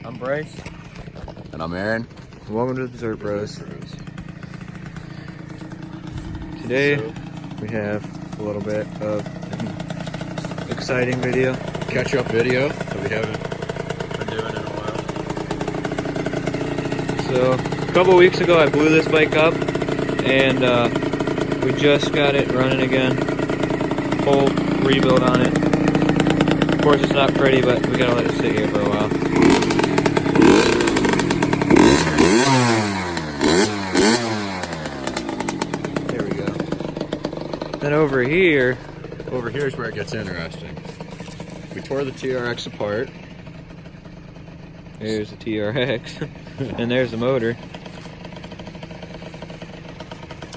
I'm Bryce. And I'm Aaron. Welcome to the Desert Bros. Today we have a little bit of an exciting video. Catch-up video that we haven't been doing in a while. So, a couple weeks ago I blew this bike up and we just got it running again. Full rebuild on it. Of course it's not pretty, but we gotta let it sit here for a while. There we go. Then over here is where it gets interesting. We tore the TRX apart. There's the TRX. And there's the motor.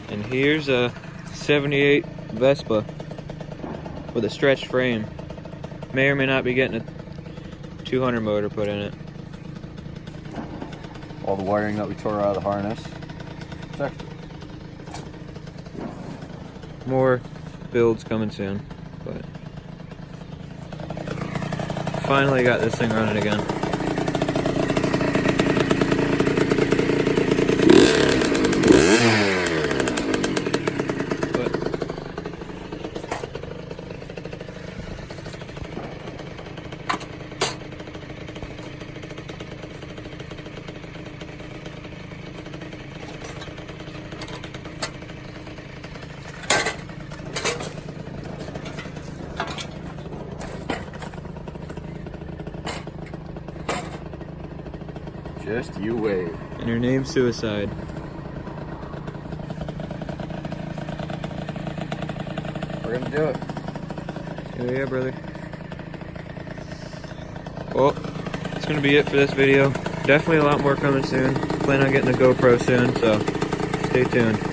And here's a 78 Vespa with a stretched frame. May or may not be getting a 200 motor put in it. All the wiring that we tore out of the harness. More builds coming soon, but finally got this thing running again. Just you wait. And her name's Suicide. We're gonna do it. Hell yeah, brother. Well, that's gonna be it for this video. Definitely a lot more coming soon. Plan on getting a GoPro soon, so stay tuned.